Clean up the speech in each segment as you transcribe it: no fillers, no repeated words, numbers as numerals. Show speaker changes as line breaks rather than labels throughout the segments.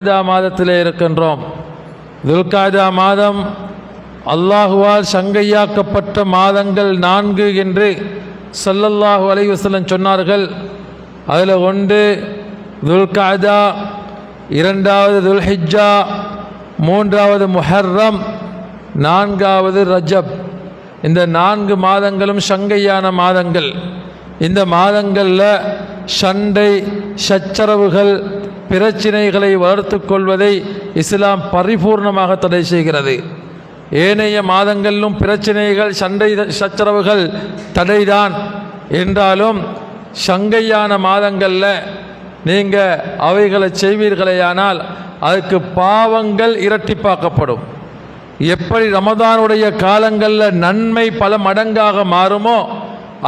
மாதத்திலே இருக்கின்றோம். துல்காதா மாதம் அல்லாஹுவால் சங்கையாக்கப்பட்ட மாதங்கள் 4 என்று ஸல்லல்லாஹு அலைஹி வஸல்லம் சொன்னார்கள். அதில் ஒன்று துல்காதா, 2வது துல்ஹிஜ்ஜா, 3வது முஹர்ரம், 4வது ரஜப். இந்த 4 மாதங்களும் சங்கையான மாதங்கள். இந்த மாதங்களில் சண்டை சச்சரவுகள் பிரச்சினைகளை வளர்த்து கொள்வதை இஸ்லாம் பரிபூர்ணமாக தடை செய்கிறது. ஏனைய மாதங்களிலும் பிரச்சினைகள் சண்டை சச்சரவுகள் தடைதான் என்றாலும் சங்கையான மாதங்களில் நீங்கள் அவைகளை செய்வீர்களேயானால் அதுக்கு பாவங்கள் இரட்டிப்பாக்கப்படும். எப்படி ரமதானுடைய காலங்களில் நன்மை பல மடங்காக மாறுமோ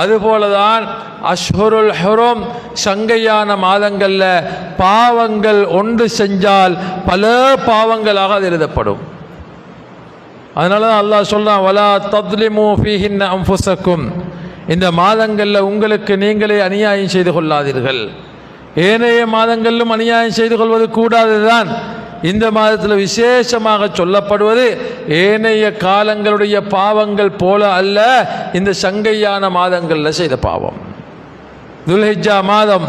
அதுபோலதான் அஷ்ஹுருல் ஹுரும் சங்கையான மாதங்களில் பாவங்கள் ஒன்று செஞ்சால் பல பாவங்களாக அது எழுதப்படும். அதனால தான் அல்லாஹ் சொல்றான், வலா தத்லிமு ஃபீஹின்ன அன்ஃபுஸக்கும், இந்த மாதங்களில் உங்களுக்கு நீங்களே அநியாயம் செய்து கொள்ளாதீர்கள். ஏனைய மாதங்களிலும் அநியாயம் செய்து கொள்வது கூடாதுதான். இந்த மாதத்தில் விசேஷமாக சொல்லப்படுவது ஏனைய காலங்களுடைய பாவங்கள் போல அல்ல, இந்த சங்கையான மாதங்களில் செய்த பாவம். துல்ஹிஜ்ஜா மாதம்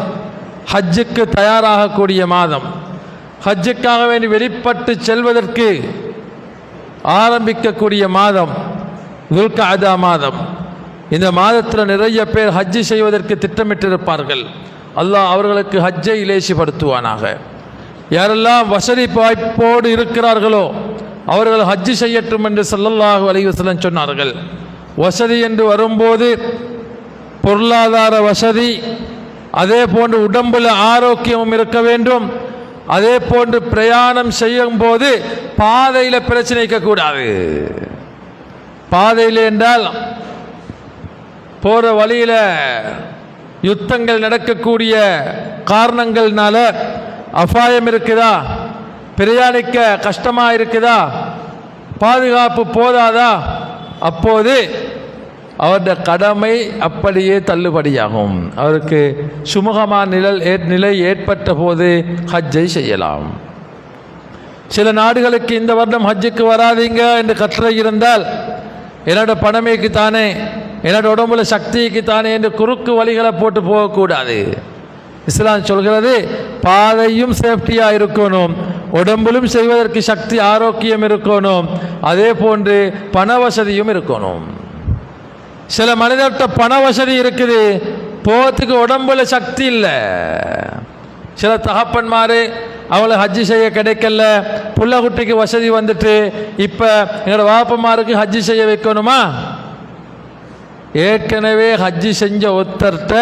ஹஜ்ஜுக்கு தயாராகக்கூடிய மாதம். ஹஜ்ஜுக்காக வேண்டி வெளிப்பட்டு செல்வதற்கு ஆரம்பிக்கக்கூடிய மாதம் துல்காதா மாதம். இந்த மாதத்தில் நிறைய பேர் ஹஜ்ஜு செய்வதற்கு திட்டமிட்டிருப்பார்கள். அல்லாஹ் அவர்களுக்கு ஹஜ்ஜை இலேசிப்படுத்துவானாக. யாரெல்லாம் வசதி வாய்ப்போடு இருக்கிறார்களோ அவர்கள் ஹஜ்ஜு செய்யட்டும் என்று ஸல்லல்லாஹு அலைஹி வஸல்லம் சொன்னார்கள். வசதி என்று வரும்போது பொருளாதார வசதி, அதே போன்று உடம்புல ஆரோக்கியமும் இருக்க வேண்டும். அதே போன்று பிரயாணம் செய்யும் போது பாதையில் பிரச்சனை இருக்கக்கூடாது. பாதையில் என்றால் போகிற வழியில் யுத்தங்கள் நடக்கக்கூடிய காரணங்கள்னால அபாயம் இருக்குதா, பிரயாணிக்க கஷ்டமாக இருக்குதா, பாதுகாப்பு போதாதா, அப்போது அவருடைய கடமை அப்படியே தள்ளுபடியாகும். அவருக்கு சுமூகமான நிலை ஏற்பட்ட போது ஹஜ்ஜை செய்யலாம். சில நாடுகளுக்கு இந்த வருடம் ஹஜ்ஜுக்கு வராதீங்க என்று கட்டளை இருந்தால், என்னோட பணமைக்கு தானே, என்னோட உடம்புல சக்திக்கு தானே என்று குறுக்கு வழிகளை போட்டு போகக்கூடாது. இஸ்லாம் சொல்கிறது, பாதையும் சேஃப்டியாக இருக்கணும், உடம்பிலும் செய்வதற்கு சக்தி ஆரோக்கியம் இருக்கணும், அதே போன்று பண வசதியும் இருக்கணும். சில மனிதர்கிட்ட பண வசதி இருக்குது, போகிறதுக்கு உடம்புல சக்தி இல்லை. சில தகப்பன்மார் அவளை ஹஜ்ஜு செய்ய கிடைக்கல, புள்ள குட்டிக்கு வசதி வந்துட்டு இப்போ எங்களோட வாப்பமாருக்கு ஹஜ்ஜு செய்ய வைக்கணுமா? ஏற்கனவே ஹஜ்ஜு செஞ்ச ஒருத்தர்கிட்ட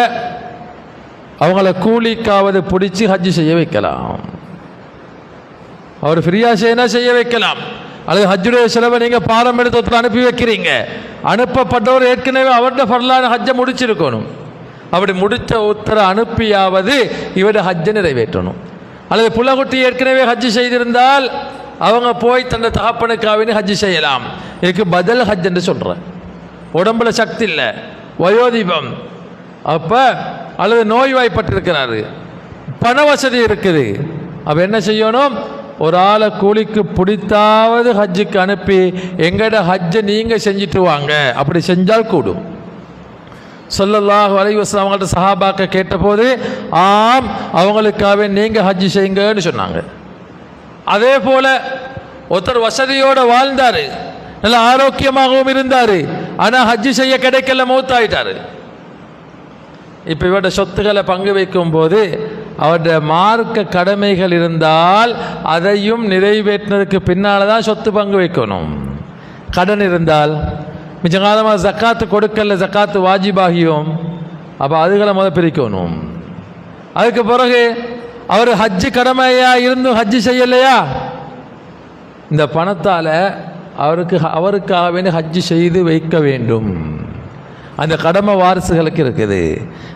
அவங்கள கூலிக்காவது பிடிச்சி ஹஜ்ஜு செய்ய வைக்கலாம். அவர் ஃப்ரீயாக செய்ய வைக்கலாம். அல்லது ஹஜ்ஜுடைய செலவை நீங்கள் பாரம் எடுத்து ஒருத்தர் அனுப்பி வைக்கிறீங்க. அனுப்பப்பட்டவர் ஏற்கனவே அவருடைய ஃபர்லான ஹஜ்ஜை முடிச்சிருக்கணும். அப்படி முடித்த ஒருத்தரை அனுப்பியாவது இவருடைய ஹஜ்ஜை நிறைவேற்றணும். அல்லது புள்ளகுட்டி ஏற்கனவே ஹஜ்ஜு செய்திருந்தால் அவங்க போய் தன்னை தகப்பனுக்காவின்னு ஹஜ்ஜு செய்யலாம். இதுக்கு பதில் ஹஜ் என்று சொல்கிறேன். உடம்புல சக்தி இல்லை, வயோதிபம், அப்போ அல்லது நோய்வாய்ப்பட்டிருக்கிறாரு, பண வசதி இருக்குது, அப்போ என்ன செய்யணும்? ஒரு ஆளை கூலிக்கு பிடித்தாவது ஹஜ்ஜுக்கு அனுப்பி எங்கட ஹஜ்ஜை நீங்கள் செஞ்சுட்டு வாங்க, அப்படி செஞ்சால் கூடும். ஸல்லல்லாஹு அலைஹி வஸல்லம் அவங்கள்ட்ட சஹாபாக்க கேட்டபோது ஆம், அவங்களுக்காகவே நீங்கள் ஹஜ்ஜு செய்யுங்கன்னு சொன்னாங்க. அதே போல் ஒருத்தர் வசதியோடு வாழ்ந்தார், நல்ல ஆரோக்கியமாகவும் இருந்தார், ஆனால் ஹஜ்ஜு செய்ய கிடைக்கல, மௌத்தாயிட்டார். இப்போ இவருடைய சொத்துக்களை பங்கு வைக்கும் போது அவருடைய மார்க்க கடமைகள் இருந்தால் அதையும் நிறைவேற்றினதுக்கு பின்னால் தான் சொத்து பங்கு வைக்கணும். கடன் இருந்தால் மிச்ச காலமாக ஜக்காத்து கொடுக்கல, ஜக்காத்து வாஜிபாகியும், அப்போ அதுகளை முதல் பிரிக்கணும். அதுக்கு பிறகு அவர் ஹஜ்ஜு கடமையா இருந்தும் ஹஜ்ஜு செய்யலையா, இந்த பணத்தால் அவருக்காக வேண்டி ஹஜ்ஜு செய்து வைக்க வேண்டும். அந்த கடமை வாரிசுகளுக்கு இருக்குது.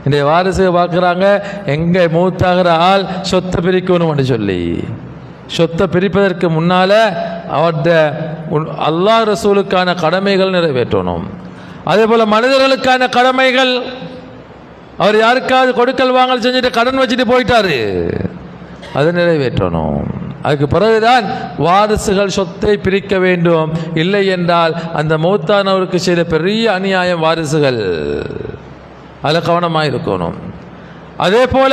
இந்த வாரிசுகள் பார்க்குறாங்க, எங்கே மூத்தாகிற ஆள் சொத்தை பிரிக்கணும்னு சொல்லி, சொத்தை பிரிப்பதற்கு முன்னால் அவருடைய அல்லாஹ் ரசூலுக்கான கடமைகள் நிறைவேற்றணும். அதே போல் மனிதர்களுக்கான கடமைகள், அவர் யாருக்காவது கொடுக்கல் வாங்கல் செஞ்சுட்டு கடன் வச்சுட்டு போயிட்டாரு, அதை நிறைவேற்றணும். அதுக்கு பிறகுதான் வாரிசுகள் சொத்தை பிரிக்க வேண்டும். இல்லை என்றால் அந்த மௌத்தானவருக்கு செய்த பெரிய அநியாயம் வாரிசுகள். அதில் கவனமாக இருக்கணும். அதே போல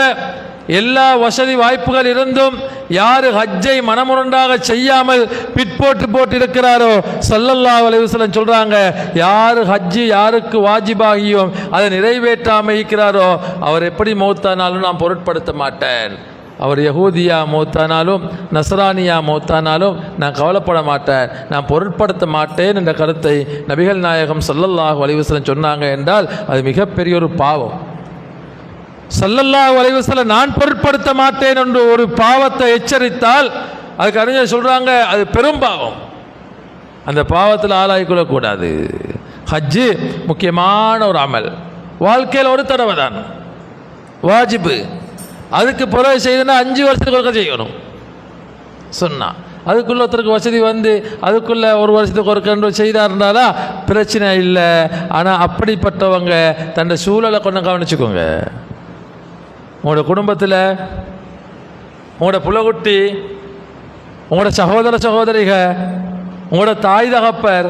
எல்லா வசதி வாய்ப்புகள் இருந்தும் யாரு ஹஜ்ஜை மனமுரண்டாக செய்யாமல் போட்டு இருக்கிறாரோ ஸல்லல்லாஹு அலைஹி வஸல்லம் சொல்றாங்க, யாரு ஹஜ்ஜி யாருக்கு வாஜிபாகியும் அதை நிறைவேற்றாமல் இருக்கிறாரோ அவர் எப்படி மௌத்தானாலும் நான் பொருட்படுத்த மாட்டேன். அவர் யஹூதியா மௌத்தானாலும் நஸ்ரானியா மௌத்தானாலும் நான் கவலைப்பட மாட்டேன், நான் பொருட்படுத்த மாட்டேன் என்ற கருத்தை நபிகள் நாயகம் ஸல்லல்லாஹு அலைஹி வஸல்லம் சொன்னாங்க என்றால் அது மிகப்பெரிய ஒரு பாவம். ஸல்லல்லாஹு அலைஹி வஸல்லம் நான் பொருட்படுத்த மாட்டேன் என்று ஒரு பாவத்தை எச்சரித்தால் அதுக்கு அறிஞர் சொல்றாங்க அது பெரும் பாவம். அந்த பாவத்தில் ஆளாகிக்கொள்ளக்கூடாது. ஹஜ்ஜு முக்கியமான ஒரு அமல், வாழ்க்கையில் ஒரு தடவை தான் வாஜிபு. அதுக்கு பிறகு செய்யணும்னா 5 வருஷத்துக்கு ஒருக்க செய்யணும் சொன்னா, அதுக்குள்ள ஒருத்தருக்கு வசதி வந்து அதுக்குள்ள ஒரு வருஷத்துக்கு ஒருக்க செய்தாருந்தாலா பிரச்சனை இல்லை. ஆனால் அப்படிப்பட்டவங்க தன்னை சூழலை கொஞ்சம் கவனிச்சுக்கோங்க. உங்களோட குடும்பத்தில் உங்களோட புலகுட்டி, உங்களோட சகோதர சகோதரிக, உங்களோட தாய் தகப்பர்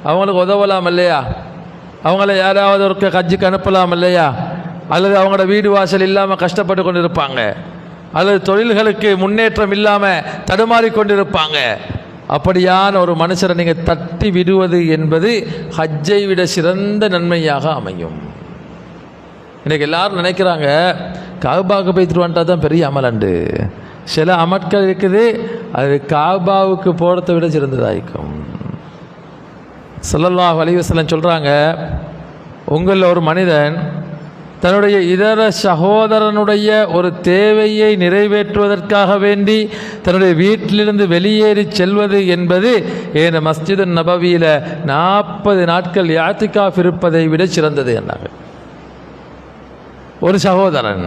அவங்களுக்கு உதவலாம் இல்லையா? அவங்கள யாராவது ஒரு ஹஜ்ஜுக்கு அனுப்பலாம் இல்லையா? அல்லது அவங்களோட வீடு வாசல் இல்லாமல் கஷ்டப்பட்டு கொண்டு இருப்பாங்க, அல்லது தொழில்களுக்கு முன்னேற்றம் இல்லாமல் தடுமாறி கொண்டிருப்பாங்க. அப்படியான ஒரு மனுஷரை நீங்கள் தட்டி விடுவது என்பது ஹஜ்ஜை விட சிறந்த நன்மையாக அமையும். இன்றைக்கி எல்லாரும் நினைக்கிறாங்க காபாவுக்கு போய் திருவாண்டா தான் பெரிய அமலண்டு. சில அமட்கள் இருக்குது அது காபாவுக்கு போகிறத விட சிறந்ததாயிருக்கும். ஸல்லல்லாஹு அலைஹி வஸல்லம் சொல்கிறாங்க, உங்களில் ஒரு மனிதன் தன்னுடைய இதர சகோதரனுடைய ஒரு தேவையை நிறைவேற்றுவதற்காக வேண்டி தன்னுடைய வீட்டிலிருந்து வெளியேறி செல்வது என்பது ஏன் மஸ்ஜிது நபவியில் 40 நாட்கள் இஅ்திகாஃப் இருப்பதை விட சிறந்தது என்றாங்க. ஒரு சகோதரன்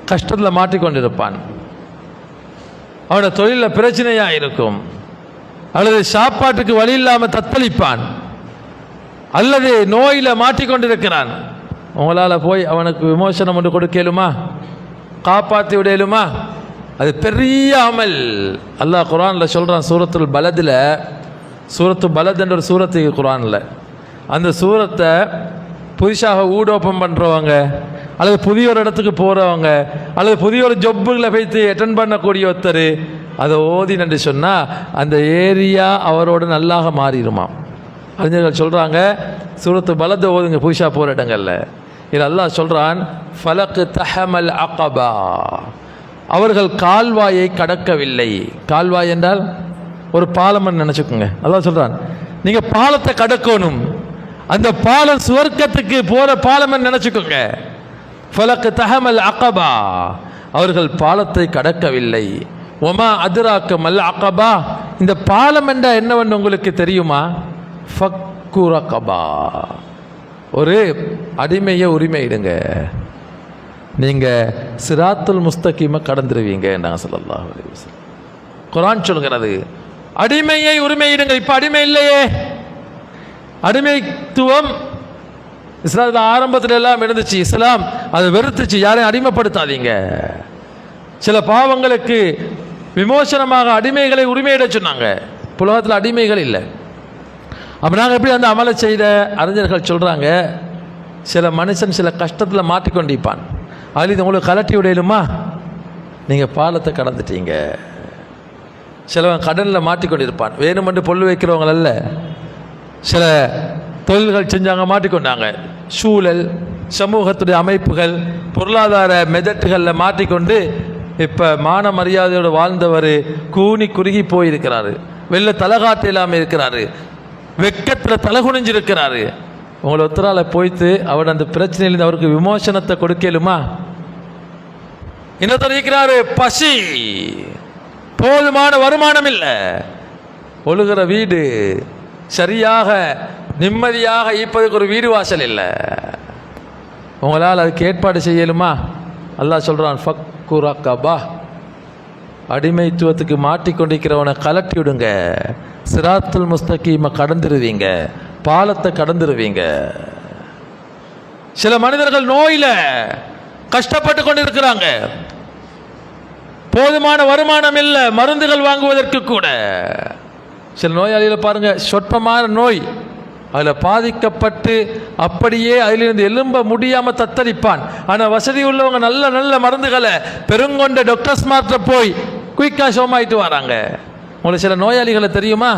கஷ்டத்தில் மாட்டிக்கொண்டிருப்பான், அவனோட தொழிலில் பிரச்சனையாக இருக்கும், அல்லது சாப்பாட்டுக்கு வழி இல்லாமல் தத்தளிப்பான், அல்லது நோயில் மாட்டிக்கொண்டிருக்கிறான். உங்களால் போய் அவனுக்கு விமோசனம் ஒன்று கொடுக்கலுமா, காப்பாற்றி விடலுமா? அது பெரிய அமல். அல்லாஹ் குர்ஆனில் சொல்கிறான், சூரத்துல் பலதில், சூரத்து பலத் என்ற ஒரு சூரத்து குர்ஆனில், அந்த சூரத்தை புதுசாக ஊடோப்பம் பண்ணுறவங்க, அல்லது புதிய ஒரு இடத்துக்கு போகிறவங்க, அல்லது புதிய ஒரு ஜொப்புகளை போய்த்து அட்டென்ட் பண்ணக்கூடிய ஒருத்தர் அதை ஓதினு சொன்னால் அந்த ஏரியா அவரோட நல்லாக மாறிடுமா. அறிஞர்கள் சொல்கிறாங்க, சூரத்து பலத்தை ஓதுங்க புதுசாக போகிற இடங்களில். இது அல்லாஹ் சொல்கிறான், ஃபலக் தஹமல் அகபா, அவர்கள் கால்வாயை கடக்கவில்லை. கால்வாய் என்றால் ஒரு பாலம்னு நினச்சிக்கோங்க. அல்லாஹ் சொல்கிறான், நீங்கள் பாலத்தை கடக்கணும், அந்த பாலம் சுவர்க்கத்துக்கு போகிற பாலம்னு நினச்சிக்கோங்க. ஃபலக் தஹமல் அகபா, அவர்கள் பாலத்தை கடக்கவில்லை. ஒமா அதுராக்க மல் அகபா, இந்த பாலம் என்ற என்னவென்று உங்களுக்கு தெரியுமா? ஃபக்கு ரகபா, ஒரு அடிமையை உரிமையிடுங்க, நீங்கள் சிராத்துல் முஸ்தகீமை கடந்துருவீங்க நாங்கள் ஸல்லல்லாஹு அலைஹி வஸல்லம். குர்ஆன் சொல்கிறது அடிமையை உரிமையிடுங்க. இப்போ அடிமை இல்லையே, அடிமைத்துவம் இஸ்லாத்தில் ஆரம்பத்தில் எல்லாம் இருந்துச்சு, இஸ்லாம் அதை வெறுத்துச்சு, யாரையும் அடிமைப்படுத்தாதீங்க. சில பாவங்களுக்கு விமோசனமாக அடிமைகளை உரிமையிட சொன்னாங்க. உலகத்தில் அடிமைகள் இல்லை. அப்போ நாங்கள் எப்படி அந்த அமலை செய்த அறிஞர்கள் சொல்கிறாங்க, சில மனுஷன் சில கஷ்டத்தில் மாட்டிக்கொண்டிருப்பான், அதில் இது உங்களுக்கு கலட்டி விடையிலுமா, நீங்கள் பாலத்தை கடந்துட்டீங்க. சிலவன் கடலில் மாட்டிக்கொண்டிருப்பான், வேணுமென்று பொல் வைக்கிறவங்களல்ல, சில தொழில்கள் செஞ்சாங்க மாட்டிக்கொண்டாங்க. சூழல், சமூகத்துடைய அமைப்புகள், பொருளாதார மெதட்டுகளில் மாட்டிக்கொண்டு இப்போ மான மரியாதையோடு வாழ்ந்தவர் கூனி குறுகி போயிருக்கிறாரு, வெளில தலகாட்டு இல்லாமல் இருக்கிறாரு, வெக்கத்தில் தலகுனிஞ்சிருக்கிறாரு. உங்களை ஒத்தரால போய்த்து அவர் அந்த பிரச்சனையிலிருந்து அவருக்கு விமோசனத்தை கொடுக்கலுமா? இன்னொருத்தர் இருக்கிறாரு, பசி, போதுமான வருமானம் இல்லை, ஒழுகிற வீடு, சரியாக நிம்மதியாக ஈப்பதுக்கு ஒரு வீடு வாசல் இல்லை, உங்களால் அதுக்கு ஏற்பாடு செய்யலுமா? அல்லாஹ் சொல்கிறான், ஃபக்கு ரகபா, அடிமைத்துவத்துக்கு மாட்டிக்கொண்டிருக்கிறவனை கலட்டி விடுங்க, சிராத்துல் முஸ்தகீமை கடந்துருவீங்க, பாலத்தை கடந்துருவீங்க. சில மனிதர்கள் நோயில் கஷ்டப்பட்டு கொண்டு இருக்கிறாங்க, போதுமான வருமானம் இல்லை மருந்துகள் வாங்குவதற்கு கூட. சில நோயாளிகளை பாருங்க, சொற்பமான நோய், அதில் பாதிக்கப்பட்டு அப்படியே அதிலிருந்து எழும்ப முடியாமல் தத்தளிப்பான். ஆனால் வசதி உள்ளவங்க நல்ல நல்ல மருந்துகளை பெருங்கொண்ட டாக்டர்ஸ் மார்ட்ட போய் குயிக்காக சோமாயிட்டு வராங்க. உங்களுக்கு சில நோயாளிகளை தெரியுமா,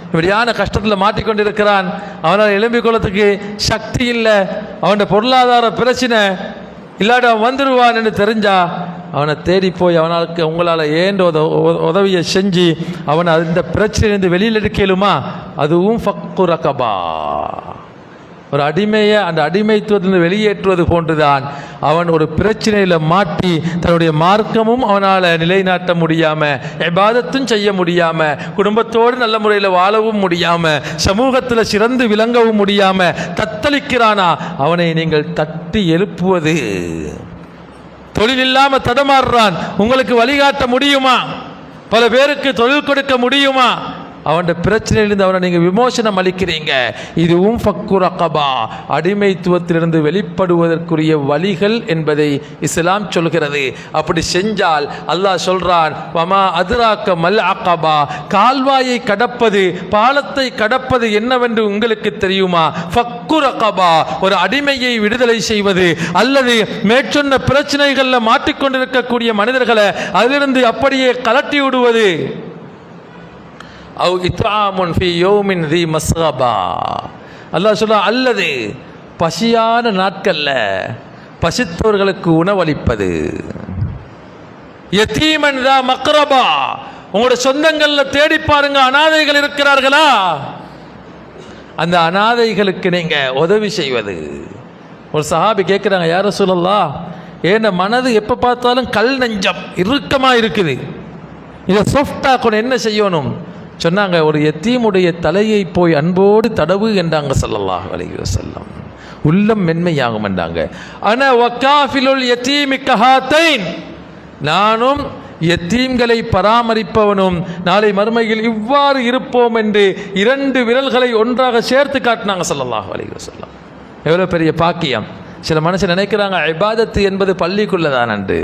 இப்படியான கஷ்டத்தில் மாட்டிக்கொண்டிருக்கிறான், அவனால் எழும்பிக் கொள்ளத்துக்கு சக்தி இல்லை, அவனோட பொருளாதார பிரச்சனை, இல்லாட வந்துடுவான் என்று தெரிஞ்சா அவனை தேடி போய் அவனுக்கு உங்களால் ஏண்ட உதவியை செஞ்சு அவனை அந்த பிரச்சனையிலிருந்து வெளியில் எடுக்கலுமா, அதுவும் ஃபக்கு ரகபா, ஒரு அடிமையை அந்த அடிமைத்துவத்திலிருந்து வெளியேற்றுவது போன்றுதான். அவன் ஒரு பிரச்சனையில் மாட்டி தன்னுடைய மார்க்கமும் அவனால் நிலைநாட்ட முடியாமல், இபாதத்தும் செய்ய முடியாமல், குடும்பத்தோடு நல்ல முறையில் வாழவும் முடியாமல், சமூகத்தில் சிறந்து விளங்கவும் முடியாமல் தத்தளிக்கிறானா, அவனை நீங்கள் தட்டி எழுப்புவது. தொழில் இல்லாமல் தடமாறுறான், உங்களுக்கு வழிகாட்ட முடியுமா? பல பேருக்கு தொழில் கொடுக்க முடியுமா? அவன் பிரச்சனையிலிருந்து அவனை நீங்கள் விமோசனம் அளிக்கிறீங்க. இதுவும் ஃபக்கு ரகபா, அடிமைத்துவத்திலிருந்து வெளிப்படுவதற்குரிய வழிகள் என்பதை இஸ்லாம் சொல்கிறது. அப்படி செஞ்சால் அல்லாஹ் சொல்றான், வமா அதுராக்க மல் அகபா, கால்வாயை கடப்பது, பாலத்தை கடப்பது என்னவென்று உங்களுக்கு தெரியுமா? ஃபக்கு ரகபா, ஒரு அடிமையை விடுதலை செய்வது, அல்லது மேற்சொன்ன பிரச்சனைகளில் மாட்டிக்கொண்டிருக்கக்கூடிய மனிதர்களை அதிலிருந்து அப்படியே கலட்டி விடுவது. அவு இத்ஆமுன் ஃபீ யௌமின் தி மஸ்கபா, அல்லாஹ் சொல்றான், அல்லது பசியான நாட்களில் பசித்தவர்களுக்கு உணவளிப்பது. யதீமன் தா மக்ரபா, உங்களோட சொந்தங்களில் தேடி பாருங்க, அனாதைகள் இருக்கிறார்களா, அந்த அனாதைகளுக்கு நீங்க உதவி செய்வது. ஒரு சஹாபி கேட்குறாங்க, யா ரசூலல்லாஹ், ஏன் மனது எப்போ பார்த்தாலும் கல் நெஞ்சம் இறுக்கமாக இருக்குது, இதை சாஃப்டாக்கணும், என்ன செய்யணும் சொன்னாங்க. ஒரு யத்தீமுடைய தலையை போய் அன்போடு தடவு என்றாங்க ஸல்லல்லாஹு அலைஹி வஸல்லம். உள்ளம் மென்மையாகும் என்றாங்க. அன வகாஃபிலுல் யதீமி கஹாத்தைன், நானும் யத்தீம்களை பராமரிப்பவனும் நாளை மறுமையில் இவ்வாறு இருப்போம் என்று 2 விரல்களை ஒன்றாக சேர்த்து காட்டினாங்க ஸல்லல்லாஹு அலைஹி வஸல்லம். எவ்வளோ பெரிய பாக்கியம். சில மனுஷன் நினைக்கிறாங்க இபாதத்து என்பது பள்ளிக்குள்ளதான் என்று.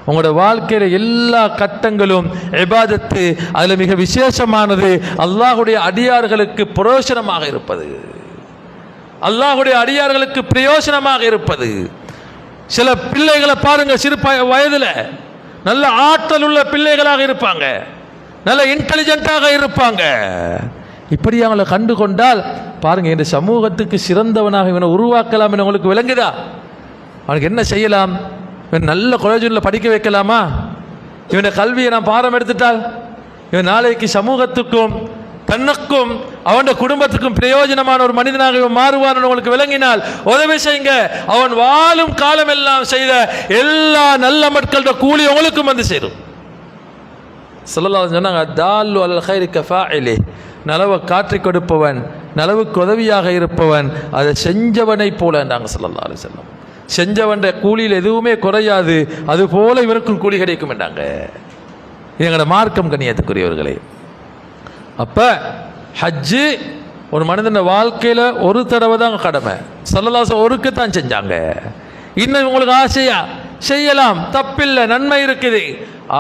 உங்களோட வாழ்க்கையில் எல்லா கட்டங்களும் இபாதத்து, அதில் மிக விசேஷமானது அல்லாஹுடைய அடியார்களுக்கு பிரயோஜனமாக இருப்பது, அல்லாஹுடைய அடியார்களுக்கு பிரயோஜனமாக இருப்பது. சில பிள்ளைகளை பாருங்க, சிறு வயதில் நல்ல ஆற்றல் உள்ள பிள்ளைகளாக இருப்பாங்க, நல்ல இன்டெலிஜென்ட்டாக இருப்பாங்க. இப்படி அவங்களை கண்டு கொண்டால் பாருங்க, இந்த சமூகத்துக்கு சிறந்தவனாக இவனை உருவாக்கலாம் என்று உங்களுக்கு விளங்குதா? அவனுக்கு என்ன செய்யலாம்? இவன் நல்ல காலேஜில் படிக்க வைக்கலாமா? இவனை கல்வியை நான் பாடம் எடுத்துட்டால் இவன் நாளைக்கு சமூகத்துக்கும் தன்னுக்கும் அவன் குடும்பத்துக்கும் பிரயோஜனமான ஒரு மனிதனாக இவன் மாறுவான் உங்களுக்கு விளங்கினால் உதவி செய்யுங்க. அவன் வாழும் காலம் எல்லாம் செய்த எல்லா நல்ல மக்களோட கூலி உங்களுக்கும் வந்து சேரும். ஸல்லல்லாஹு அலைஹி சொன்னாங்க, தால்லு அலல் கைரி கஃபாஇலி, நலவை காற்றி கொடுப்பவன், நலவுக்கு உதவியாக இருப்பவன் அதை செஞ்சவனை போல என்றாங்க ஸல்லல்லாஹு அலைஹி வஸல்லம். செஞ்சவன் கூலியில் எதுவுமே குறையாது, அது போல இவருக்கும் கூலி கிடைக்கும் என்றாங்க. இது எங்களோட மார்க்கம் கண்ணியத்துக்குரியவர்களே. அப்போ ஹஜ்ஜு ஒரு மனிதன வாழ்க்கையில் ஒரு தடவை தான் கடமை. ஸல்லல்லாஹு அலைஹி ஒருக்குத்தான் செஞ்சாங்க. இன்னும் உங்களுக்கு ஆசையா செய்யலாம், தப்பில்லை, நன்மை இருக்குது.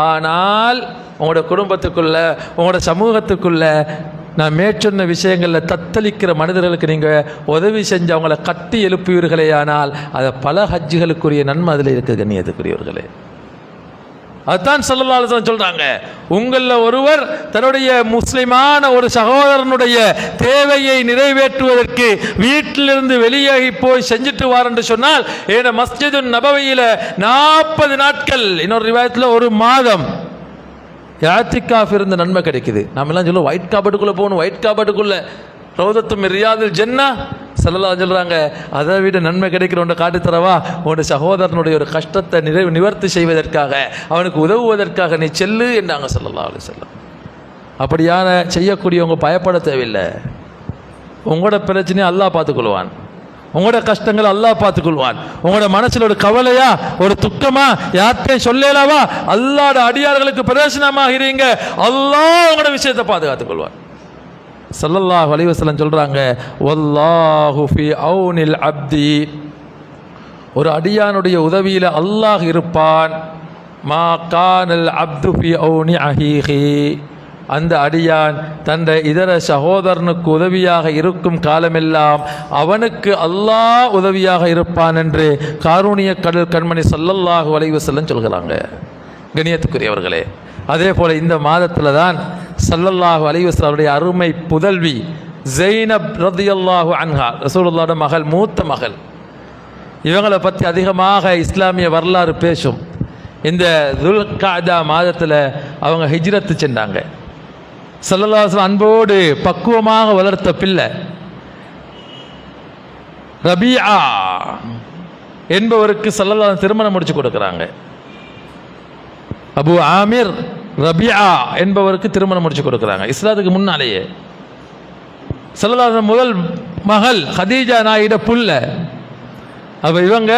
ஆனால் உங்களோட குடும்பத்துக்குள்ள, உங்களோட சமூகத்துக்குள்ள நான் மேற்சொன்ன விஷயங்களில் தத்தளிக்கிற மனிதர்களுக்கு நீங்கள் உதவி செஞ்சு அவங்கள கட்டி எழுப்புவீர்களே, ஆனால் அதை பல ஹஜ்ஜுகளுக்குரிய நன்மை அதில் இருக்குது கண்ணியத்துக்குரியவர்களே. அதுதான் ஸல்லல்லாஹு அலைஹி வஸல்லம் சொல்றாங்க, உங்களில் ஒருவர் தன்னுடைய முஸ்லிமான ஒரு சகோதரனுடைய தேவையை நிறைவேற்றுவதற்கு வீட்டிலிருந்து வெளியாகி போய் செஞ்சுட்டு வார் என்று சொன்னால், ஏன்னா மஸ்ஜிது நபவியில் 40 நாட்கள், இன்னொரு ரிவாயத்தில் 1 மாதம் யாத்திகாஃப் இருந்த நன்மை கிடைக்குது. நம்ம எல்லாம் சொல்லுவோம் ஒயிட் காபட்டுக்குள்ளே போகணும், ஒயிட் காபட்டுக்குள்ளே ரௌதத்து மின் ரியாதில் ஜன்னா. ஸல்லல்லாஹு சொல்கிறாங்க, அதை விட நன்மை கிடைக்கிறவன்ட காட்டுத்தரவா, உன்னோட சகோதரனுடைய ஒரு கஷ்டத்தை நிவர்த்தி செய்வதற்காக, அவனுக்கு உதவுவதற்காக நீ செல்லு என்றாங்க ஸல்லல்லாஹு அலைஹி வஸல்லம். அப்படியான செய்யக்கூடியவங்க பயப்பட தேவையில்லை. உங்களோட பிரச்சனையை அல்லாஹ் பார்த்துக்கொள்வான், உங்களோட கஷ்டங்களை அல்லாஹ் பார்த்துக்கொள்வான். உங்களோட மனசில் ஒரு கவலையா, ஒரு துக்கமா, யார்கிட்டையும் சொல்லலாவா, அல்லாஹ்வோட அடியார்களுக்கு பிரயோஜனமாகிறீங்க, அல்லாஹ் உங்களோட விஷயத்தை பாதுகாத்துக் கொள்வான். ஸல்லல்லாஹு அலைஹி வஸல்லம் சொல்றாங்க, வல்லாஹு ஃபீ அவுனில் அப்தி, ஒரு அடியானுடைய உதவியில் அல்லாஹ் இருப்பான். மா கானல் அப்து ஃபி ஔனி அஹீஹி, அந்த அடியான் தன் இதர சகோதரனுக்கு உதவியாக இருக்கும் காலமெல்லாம் அவனுக்கு அல்லாஹ் உதவியாக இருப்பான் என்று காரூணிய கடல் கண்மணி ஸல்லல்லாஹு அலைஹி வஸல்லம் சொல்கிறாங்க. கண்ணியத்துக்குரியவர்களே, அதே போல் இந்த மாதத்தில் தான் ஸல்லல்லாஹு அலைஹி வஸல்லம் அவருடைய அருமை புதல்வி ஸைனப் ரலியல்லாஹு அன்ஹா, ரசூலுல்லாஹ்வுடைய மகள், மூத்த மகள், இவங்களை பற்றி அதிகமாக இஸ்லாமிய வரலாறு பேசும். இந்த துல்காதா மாதத்தில் அவங்க ஹிஜ்ரத்து சென்றாங்க. ஸல்லல்லாஹு அலைஹி வஸல்லம் அன்போடு பக்குவமாக வளர்த்த பிள்ளை ரபியா என்பவருக்கு ஸல்லல்லாஹு அலைஹி வஸல்லம் திருமணம் முடிச்சு கொடுக்குறாங்க. அபு ஆமிர் ரபியா என்பவருக்கு திருமணம் முடிச்சு கொடுக்குறாங்க இஸ்லாத்துக்கு முன்னாலேயே. ஸல்லல்லாஹு அலைஹி வஸல்லம் முதல் மகள் ஹதீஜா நாயிட புள்ள. அப்போ இவங்க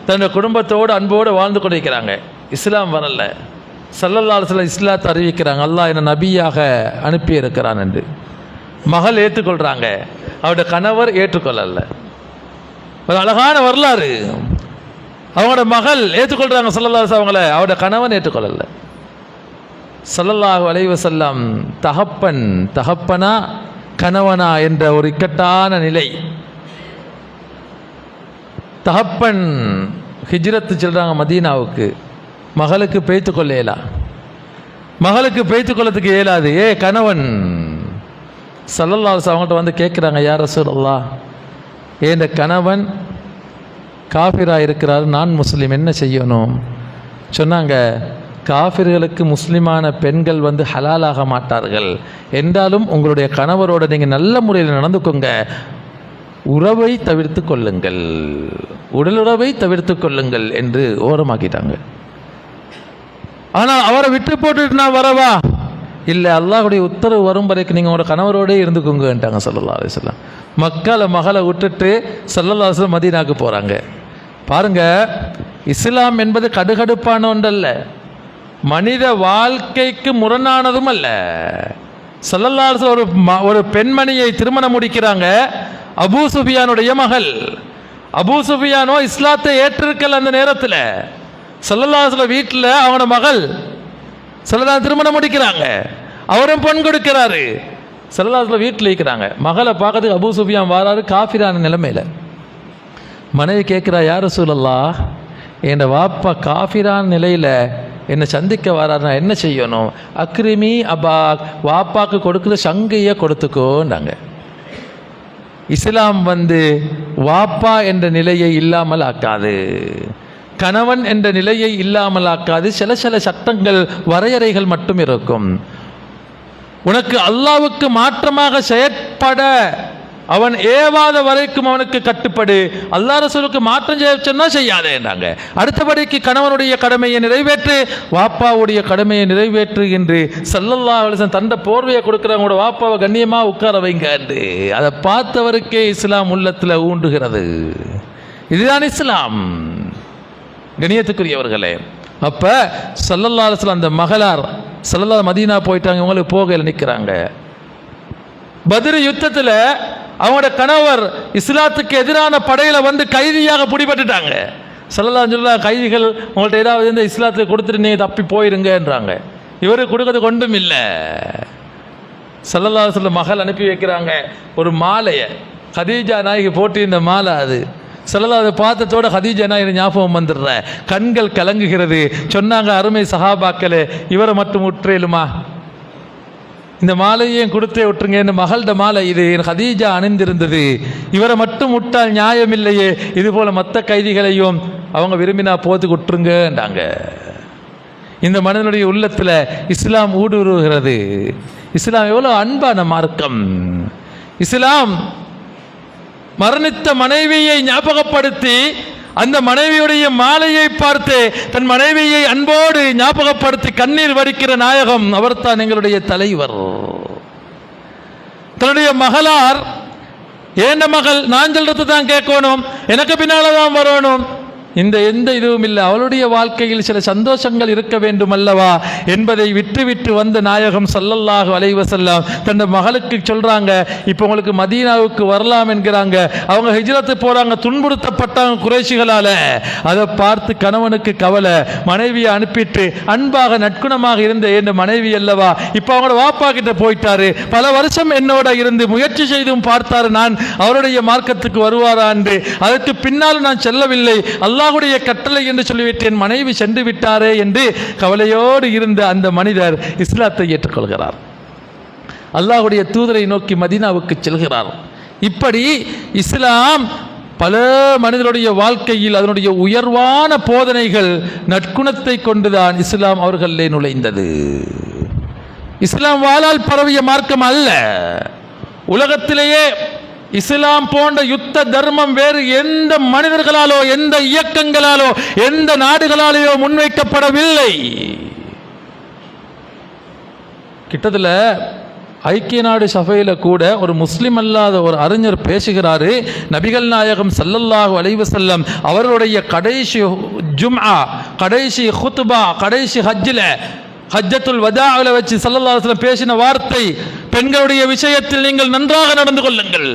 தன்னுடைய குடும்பத்தோடு அன்போடு வாழ்ந்து கொண்டிருக்கிறாங்க. இஸ்லாம் வரல. ஸல்லல்லாஹு அலைஹி வஸல்லம் இஸ்லாத்தை அறிவிக்கிறாங்க, அல்லாஹ் என்னை நபியாக அனுப்பி இருக்கிறான் என்று. மகள் ஏற்றுக்கொள்கிறாங்க, அவருடைய கணவர் ஏற்றுக்கொள்ளல. ஒரு அழகான வரலாறு. அவங்களோட மகள் ஏற்றுக்கொள்கிறாங்க ஸல்லல்லாஹு அலைஹி வஸல்லம் அவங்கள, அவருடைய கணவன் ஏற்றுக்கொள்ளல. ஸல்லல்லாஹு அலைஹி வஸல்லம் தகப்பனா கணவனா என்ற ஒரு இக்கட்டான நிலை. தகப்பன் ஹிஜ்ரத்து செல்றாங்க மதீனாவுக்கு, மகளுக்கு பேய்த்து கொள்ள இயலா, மகளுக்கு பேய்த்து கொள்ளத்துக்கு இயலாது. கணவன் ஸல்லல்லாஹு அலைஹி வஸல்லம் அவங்கள்ட்ட வந்து கேட்குறாங்க, யா ரசூலல்லாஹ், இந்த கணவன் காஃபிராக இருக்கிறார், நான் முஸ்லீம், என்ன செய்யணும்? சொன்னாங்க, காஃபிர்களுக்கு முஸ்லிமான பெண்கள் வந்து ஹலாலாக மாட்டார்கள், என்றாலும் உங்களுடைய கணவரோட நீங்கள் நல்ல முறையில் நடந்துக்கோங்க, உறவை தவிர்த்து கொள்ளுங்கள், உடலுறவை தவிர்த்து கொள்ளுங்கள் என்று ஓரமாக்கிட்டாங்க. ஆனால் அவரை விட்டு போட்டுட்டு நான் வரவா? இல்லை, அல்லாஹ்வுடைய உத்தரவு வரும் வரைக்கும் நீங்கள் உங்களோட கணவரோடே இருந்துக்கோங்கன்ட்டாங்க ஸல்லல்லாஹு அலைஹி வஸல்லம். மகளை விட்டுட்டு ஸல்லல்லாஹு அலைஹி வஸல்லம் மதீனாவுக்கு போகிறாங்க. பாருங்க, இஸ்லாம் என்பது கடுகடுப்பான ஒன்றல்ல, மனித வாழ்க்கைக்கு முரணானதும் அல்ல. ஸல்லல்லாஹு அலைஹி வஸல்லம் ஒரு பெண்மணியை திருமணம் முடிக்கிறாங்க, அபூ சுஃபியானுடைய மகள். அபூ சுஃபியானோ இஸ்லாத்தை ஏற்றிருக்கல. அந்த நேரத்தில் ஸல்லல்லாஹு அலைஹி வஸல்லம் வீட்டில் அவனோட மகள் ஸல்லல்லாஹு திருமணம் முடிக்கிறாங்க, அவரும் பொன் கொடுக்கிறாரு. ஸல்லல்லாஹு அலைஹி வஸல்லம் வீட்டில் இருக்கிறாங்க. மகளை பார்க்கறதுக்கு அபூ சுஃபியான் வாராரு, காஃபிரான நிலைமையில். மனைவி கேட்குறா, யா ரசூலல்லாஹ், என் வாப்பா காஃபிரான நிலையில் என்னை சந்திக்க வராரு, நான் என்ன செய்யணும்? அக்ரிமி அபா, வாப்பாக்கு கொடுக்குற சங்கையை கொடுத்துக்கோண்டாங்க. இஸ்லாம் வந்து வாப்பா என்ற நிலையை இல்லாமல் ஆக்காது, கணவன் என்ற நிலையை இல்லாமல் ஆக்காது. சில சட்டங்கள், வரையறைகள் மட்டும் இருக்கும். உனக்கு அல்லாஹ்வுக்கு மாற்றமாக செயற்பட அவன் ஏவாத வரைக்கும் அவனுக்கு கட்டுப்படு, அல்லாஹ் ரசூலுக்கு மாற்றம் சொன்னா செய்யாதேன்றாங்க. அடுத்தபடிக்கு கணவனுடைய கடமையை நிறைவேற்று, வாப்பாவுடைய கடமையை நிறைவேற்று என்று ஸல்லல்லாஹு அலைஹி வஸல்லம் தண்ட போர்வையை கொடுக்குறவங்களோட வாப்பாவை கண்ணியமாக உட்கார வைங்க என்று அதை பார்த்தவருக்கே இஸ்லாம் உள்ளத்தில் ஊண்டுகிறது. இதுதான் இஸ்லாம். கண்ணியத்துக்குரியவர்களே, அப்போ ஸல்லல்லாஹு அலைஹி வஸல்லம் அந்த மகளார் ஸல்லல்லாஹு மதீனா போயிட்டாங்க, இவங்களுக்கு போகையில் நிற்கிறாங்க. பத்ர் யுத்தத்தில் அவங்களோட கணவர் இஸ்லாத்துக்கு எதிரான படையில் வந்து கைதியாக பிடிபட்டுட்டாங்க. ஸல்லல்லாஹு அலைஹி வஸல்லம் கைதிகள் உங்கள்கிட்ட ஏதாவது இந்த இஸ்லாத்துக்கு கொடுத்துட்டு நீங்கள் தப்பி போயிருங்கன்றாங்க. இவரு கொடுக்கறது கொண்டும் இல்லை. ஸல்லல்லாஹு அலைஹி வஸல்லம் மகள் அனுப்பி வைக்கிறாங்க ஒரு மாலையை, ஹதீஜா நாய்க்கு போட்டு இந்த மாலை. அது ஸல்லல்லாஹு அதை பார்த்ததோட ஹதீஜா நாய் ஞாபகம் வந்துடுற, கண்கள் கலங்குகிறது. சொன்னாங்க, அருமை சஹாபாக்களே, இவரை மட்டும் உற்றேலுமா, இந்த மாலையையும் கொடுத்தே விட்டுருங்க, என் மகள்ட மாலை இது, என் ஹதீஜா அணிந்திருந்தது, இவரை மட்டும் விட்டால் நியாயம் இல்லையே, இது போல மற்ற கைதிகளையும் அவங்க விரும்பினா போத்து விட்டுருங்கன்றாங்க. இந்த மனிதனுடைய உள்ளத்தில் இஸ்லாம் ஊடுருவுகிறது. இஸ்லாம் எவ்வளோ அன்பான மார்க்கம். இஸ்லாம் மரணித்த மனைவியை ஞாபகப்படுத்தி அந்த மனைவியுடைய மாலையை பார்த்து தன் மனைவியை அன்போடு ஞாபகப்படுத்தி கண்ணீர் வடிக்கிற நாயகம் அவர்தான் எங்களுடைய தலைவர். தன்னுடைய மகளார், ஏண்ட மகள் நான் சொல்றது தான் கேட்கணும், எனக்கு பின்னால தான் வரணும், எந்த இதுவும் இல்லை, அவளுடைய வாழ்க்கையில் சில சந்தோஷங்கள் இருக்க வேண்டும் அல்லவா என்பதை விட்டு வந்த நாயகம் ஸல்லல்லாஹு அலைஹி வஸல்லம் தன் மகளுக்கு சொல்றாங்க, இப்போ உங்களுக்கு மதீனாவுக்கு வரலாம் என்கிறாங்க. அவங்க ஹிஜ்ரத்து போறாங்க, துன்புறுத்தப்பட்டாங்க குறைஷிகளால. அதை பார்த்து கணவனுக்கு கவலை, மனைவியை அனுப்பிட்டு அன்பாக நற்குணமாக இருந்த என் மனைவி அல்லவா இப்போ அவங்களோட வாப்பா கிட்ட போயிட்டாரு, பல வருஷம் என்னோட இருந்து முயற்சி செய்தும் பார்த்தாரு நான் அவருடைய மார்க்கத்துக்கு வருவாரா என்று. அதற்கு பின்னால் நான் செல்லவில்லை, அல்லாஹ்வுடைய கட்டளை என்று சொல்லிவிட்டேன், மனைவி சென்று விட்டாரே என்று கவலையோடு இருந்த அந்த மனிதர் இஸ்லாத்தை ஏற்றுக்கொள்கிறார். அல்லாஹ்வுடைய தூதரை நோக்கி மதீனாவுக்கு செல்கிறார். இப்படி இஸ்லாம் பல மனிதனுடைய வாழ்க்கையில் அதனுடைய உயர்வான போதனைகள் நற்குணத்தை கொண்டுதான் இஸ்லாம் அவர்களிலே நுழைந்தது. இஸ்லாம் வாளால் பரவிய மார்க்கம் அல்ல. உலகத்திலேயே இஸ்லாம் போன்ற யுத்த தர்மம் வேறு எந்த மனிதர்களாலோ எந்த இயக்கங்களாலோ எந்த நாடுகளாலேயோ முன்வைக்கப்படவில்லை. கிட்டத்தில் ஐக்கிய நாடு சபையில் கூட ஒரு முஸ்லிம் அல்லாத ஒரு அறிஞர் பேசுகிறாரு, நபிகள் நாயகம் ஸல்லல்லாஹு அலைஹி வஸல்லம் அவருடைய கடைசி ஜும்ஆ, கடைசி ஹுத்பா, கடைசி ஹஜ்ஜத்துல் வதாஅல வச்சு ஸல்லல்லாஹு அலைஹி வஸல்லம் பேசின வார்த்தை, பெண்களுடைய விஷயத்தில் நீங்கள் நன்றாக நடந்து கொள்ளுங்கள்,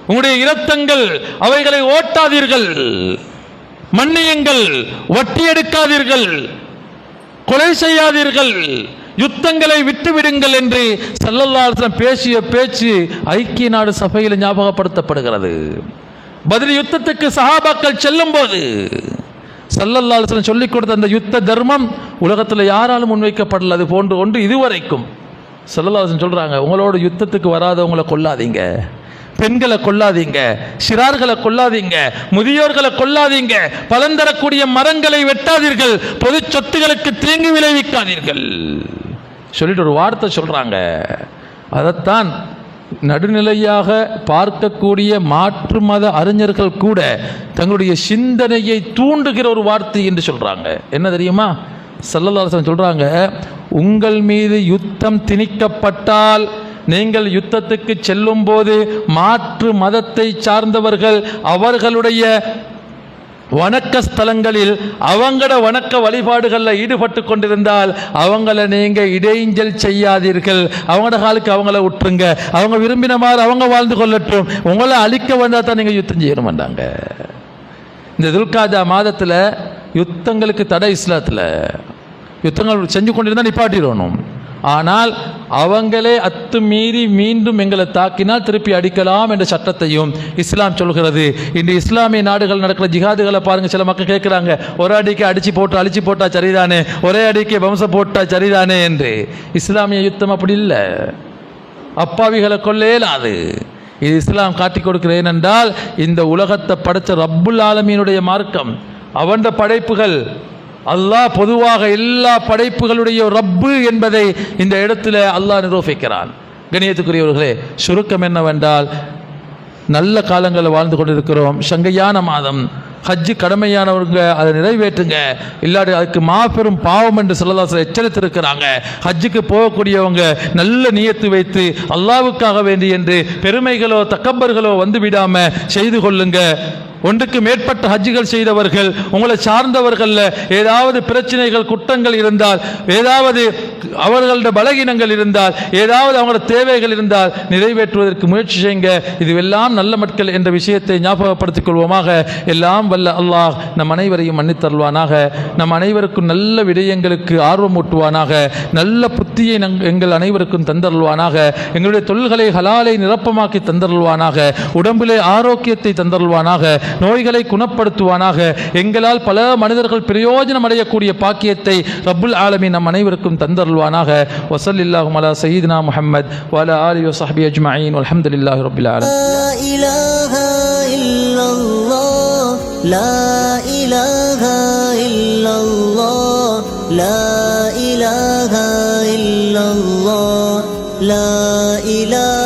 உங்களுடைய இரத்தங்கள் அவைகளை ஓட்டாதீர்கள், மன்னியுங்கள், வட்டி எடுக்காதீர்கள், கொலை செய்யாதீர்கள், யுத்தங்களை விட்டுவிடுங்கள் என்று ஸல்லல்லாஹு அலைஹி வஸல்லம் பேசிய பேச்சு ஐக்கிய நாடு சபையில் ஞாபகப்படுத்தப்படுகிறது. பத்ர் யுத்தத்துக்கு சஹாபாக்கள் செல்லும் போது ஸல்லல்லாஹு அலைஹி வஸல்லம் சொல்லிக் கொடுத்த அந்த யுத்த தர்மம் உலகத்தில் யாராலும் முன்வைக்கப்படல. அது போன்று ஒன்று இதுவரைக்கும். ஸல்லல்லாஹு அலைஹி வஸல்லம் சொல்றாங்க, உங்களோட யுத்தத்துக்கு வராதவங்களை கொல்லாதீங்க, பெண்களை கொல்லாதீங்க, சிறார்களை கொல்லாதீங்க, முதியோர்களை கொல்லாதீங்க, பலன் தரக்கூடிய மரங்களை வெட்டாதீர்கள், பொது சொத்துகளுக்கு தீங்கு விளைவிக்காதீர்கள் சொல்லிட்டு ஒரு வார்த்தை சொல்றாங்க. அதைத்தான் நடுநிலையாக பார்க்கக்கூடிய மாற்று மத அறிஞர்கள் கூட தங்களுடைய சிந்தனையை தூண்டுகிற ஒரு வார்த்தை என்று சொல்றாங்க. என்ன தெரியுமா? ஸல்லல்லாஹு அலைஹி வஸல்லம் சொல்றாங்க, உங்கள் மீது யுத்தம் திணிக்கப்பட்டால் நீங்கள் யுத்தத்துக்கு செல்லும் போது மாற்று மதத்தை சார்ந்தவர்கள் அவர்களுடைய வணக்க ஸ்தலங்களில் அவங்களோட வணக்க வழிபாடுகளில் ஈடுபட்டு கொண்டிருந்தால் அவங்கள நீங்கள் இடைஞ்சல் செய்யாதீர்கள், அவங்களோட காலுக்கு அவங்கள விட்டுருங்க, அவங்க விரும்பின மாதிரி அவங்க வாழ்ந்து கொள்ளட்டும், உங்களை அழிக்க வந்தால் தான் நீங்கள் யுத்தம் செய்யணும் மாட்டாங்க. இந்த துல்காதா மாதத்தில் யுத்தங்களுக்கு தடை, இஸ்லாத்தில் யுத்தங்கள் செஞ்சு கொண்டிருந்தால் நிப்பாட்டிடணும். ஆனால் அவங்களே அத்துமீறி மீண்டும் எங்களை தாக்கினால் திருப்பி அடிக்கலாம் என்ற சட்டத்தையும் இஸ்லாம் சொல்கிறது. இன்று இஸ்லாமிய நாடுகள் நடக்கிற ஜிஹாதுகளை பாருங்க, சில மக்கள் கேட்குறாங்க, ஒரு அடிக்கு அழிச்சு போட்டா சரிதானே, ஒரே அடிக்கு வம்சம் போட்டா சரிதானே என்று. இஸ்லாமிய யுத்தம் அப்படி இல்லை, அப்பாவிகளை கொல்லேலாது. இது இஸ்லாம் காட்டி கொடுக்கிற. ஏனென்றால் இந்த உலகத்தை படைச்ச ரப்புல் ஆலமீனுடைய மார்க்கம், அவன் படைப்புகள். அல்லாஹ் பொதுவாக எல்லா படைப்புகளுடைய ரப்பு என்பதை இந்த இடத்துல அல்லாஹ் நிரூபிக்கிறான். கணியத்துக்குரியவர்களே, சுருக்கம் என்னவென்றால், நல்ல காலங்களில் வாழ்ந்து கொண்டிருக்கிறோம். சங்கையான மாதம், ஹஜ்ஜு கடமையானவங்க அதை நிறைவேற்றுங்க, இல்லாட்டி அதுக்கு மாபெரும் பாவம் என்று ஸல்லல்லாஹு அலைஹி வஸல்லம் எச்சரித்திருக்கிறாங்க. ஹஜ்ஜுக்கு போகக்கூடியவங்க நல்ல நியத்து வைத்து அல்லாஹ்வுக்காக வேண்டி என்று பெருமைகளோ தக்கம்பர்களோ வந்து விடாம செய்து கொள்ளுங்க. ஒன்றுக்கு மேற்பட்ட ஹஜ்ஜுகள் செய்தவர்கள், உங்களை சார்ந்தவர்களில் ஏதாவது பிரச்சனைகள் குற்றங்கள் இருந்தால், ஏதாவது அவர்களோட பலகீனங்கள் இருந்தால், ஏதாவது அவங்களோட தேவைகள் இருந்தால் நிறைவேற்றுவதற்கு முயற்சி செய்யுங்க. இதுவெல்லாம் நல்ல மக்கள் என்ற விஷயத்தை ஞாபகப்படுத்திக் கொள்வோமாக. எல்லாம் வல்ல அல்லாஹ் நம் அனைவரையும் மன்னித்தருள்வானாக. நம் அனைவருக்கும் நல்ல விடயங்களுக்கு ஆர்வம் ஊட்டுவானாக. நல்ல புத்தியை எங்கள் அனைவருக்கும் தந்தருள்வானாக. எங்களுடைய தொழில்களை ஹலாலை நிரப்பமாக்கி தந்தருள்வானாக. உடம்பிலே ஆரோக்கியத்தை தந்தருள்வானாக. நோய்களை குணப்படுத்துவானாக. எங்களால் பல மனிதர்கள் பிரயோஜனம் அடையக்கூடிய பாக்கியத்தை ரப்புல் ஆலமீன் நம் அனைவருக்கும் தந்தருள்வானாக. வஸல்லில்லாஹு அலா சய்யிதினா முஹம்மத் வ அலா ஆலிஹி வ ஸஹ்பிஹி அஜ்மஈன் வல்ஹம்துலில்லாஹி ரப்பில் ஆலமீன். லா இலாஹா இல்லல்லாஹ், லா இலாஹா இல்லல்லாஹ், லா இலாஹா இல்லல்லாஹ், லா இலாஹா